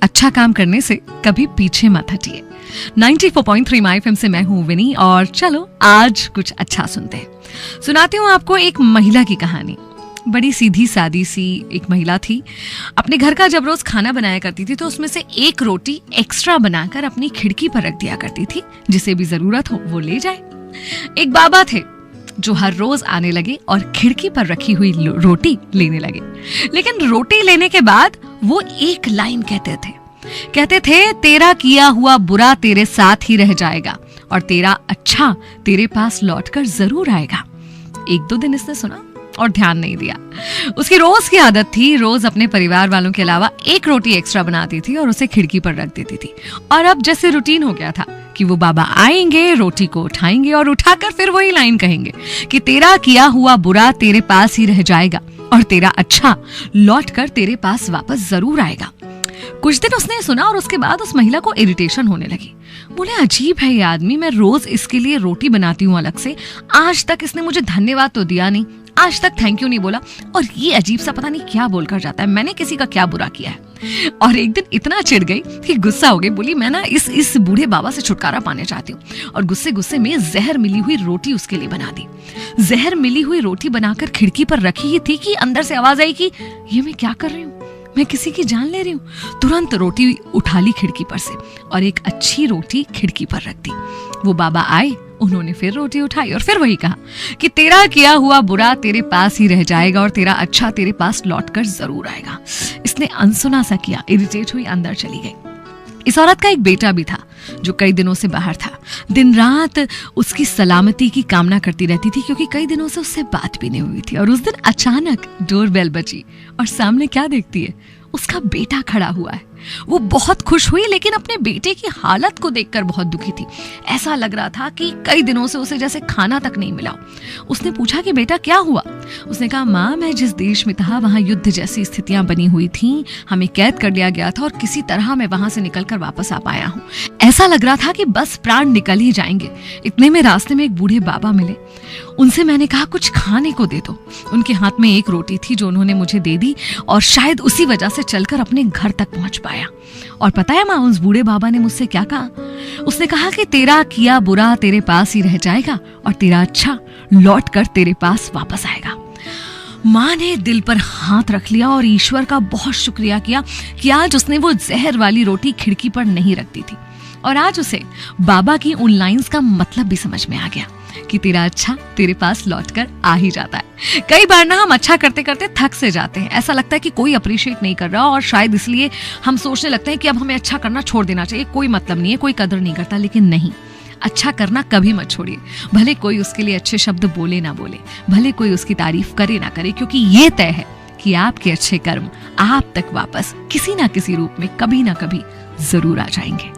अच्छा काम करने से कभी पीछे मत हटिए। 94.3 माय एफएम से मैं हूँ विनी और चलो आज कुछ अच्छा सुनते हैं। सुनाती हूँ आपको एक महिला की कहानी। बड़ी सीधी सादी सी एक महिला थी। अपने घर का जब रोज खाना बनाया करती थी तो उसमें से एक रोटी एक्स्ट्रा बनाकर अपनी खिड़की पर रख दिया करती थी, जिसे भी जरूरत हो वो ले जाए। एक बाबा थे जो हर रोज आने लगे और खिड़की पर रखी हुई रोटी लेने लगे। लेकिन रोटी लेने के बाद वो एक लाइन कहते थे, तेरा किया हुआ बुरा तेरे साथ ही रह जाएगा और तेरा अच्छा तेरे पास लौटकर जरूर आएगा। एक दो दिन इसने सुना और ध्यान नहीं दिया। उसकी रोज की आदत थी, रोज अपने परिवार वालों के अलावा एक रोटी एक्स्ट्रा बनाती थी और उसे खिड़की पर रख देती थी। और अब जैसे रूटीन हो गया था कि वो बाबा आएंगे, रोटी को उठाएंगे और उठाकर फिर वही लाइन कहेंगे कि तेरा किया हुआ बुरा तेरे पास ही रह जाएगा और तेरा अच्छा लौट कर तेरे पास वापस जरूर आएगा। कुछ दिन उसने सुना और उसके बाद उस महिला को इरिटेशन होने लगी। बोले, अजीब है ये आदमी, मैं रोज इसके लिए रोटी बनाती हूँ अलग से, आज तक इसने मुझे धन्यवाद तो दिया नहीं, आज तक थैंक यू नहीं बोला, और ये अजीब सा पता नहीं क्या बोलकर जाता है, मैंने किसी का क्या बुरा किया है। और एक दिन इतना चिढ़ गई कि गुस्सा हो गई। बोली, मैं ना इस बूढ़े बाबा से छुटकारा पाने चाहती हूँ। और गुस्से में जहर मिली हुई रोटी उसके लिए बना दी। जहर मिली हुई रोटी बनाकर खिड़की पर रखी ही थी कि अंदर से आवाज आई कि ये मैं क्या कर रही हूँ, मैं किसी की जान ले रही हूँ। तुरंत रोटी उठा ली खिड़की पर से और एक अच्छी रोटी खिड़की पर रख दी। वो बाबा आए, उन्होंने फिर रोटी उठाई और फिर वही कहा कि तेरा किया हुआ बुरा तेरे पास ही रह जाएगा और तेरा अच्छा तेरे पास लौट कर जरूर आएगा। इसने अनसुना सा किया, इरिटेट हुई अंदर चली गई। इस औरत का एक बेटा भी था जो कई दिनों से बाहर था। दिन रात उसकी सलामती की कामना करती रहती थी क्योंकि कई दिनों से उससे बात भी नहीं हुई थी। और उस दिन अचानक डोरबेल बजी और सामने क्या देखती है, उसका बेटा खड़ा हुआ है। वो बहुत खुश हुई लेकिन अपने बेटे की हालत को देखकर बहुत दुखी थी। ऐसा लग रहा था कि कई दिनों से उसे जैसे खाना तक नहीं मिला। उसने पूछा कि बेटा क्या हुआ। उसने कहा, माँ, मैं जिस देश में था वहां युद्ध जैसी स्थितियां बनी हुई थी, हमें कैद कर लिया गया था और किसी तरह मैं वहां से निकलकर वापस आ पाया हूँ। ऐसा लग रहा था कि बस प्राण निकल ही जाएंगे। इतने में रास्ते में एक बूढ़े बाबा मिले। उनसे मैंने कहा कुछ खाने को दे दो। उनके हाथ में एक रोटी थी जो उन्होंने मुझे दे दी और शायद उसी वजह से चलकर अपने घर तक पहुंच पाया। और पता है माँ, उस बूढ़े बाबा ने मुझसे क्या कहा? उसने कहा कि तेरा किया बुरा तेरे पास ही रह जाएगा और तेरा अच्छा लौट कर तेरे पास वापस आएगा। माँ ने दिल पर हाथ रख लिया और ईश्वर का बहुत शुक्रिया किया कि आज उसने वो जहर वाली रोटी खिड़की पर नहीं रख दी थी। और आज उसे बाबा की उन लाइंस का मतलब भी समझ में आ गया कि तेरा अच्छा तेरे पास लौटकर आ ही जाता है। कई बार ना हम अच्छा करते करते थक से जाते हैं। ऐसा लगता है कि कोई अप्रिशिएट नहीं कर रहा और शायद इसलिए हम सोचने लगते हैं कि अब हमें अच्छा करना छोड़ देना चाहिए, कोई मतलब नहीं है, कोई कदर नहीं करता। लेकिन नहीं, अच्छा करना कभी मत छोड़िए। भले कोई उसके लिए अच्छे शब्द बोले ना बोले, भले कोई उसकी तारीफ करे ना करे, क्योंकि ये तय है कि आपके अच्छे कर्म आप तक वापस किसी ना किसी रूप में कभी ना कभी जरूर आ जाएंगे।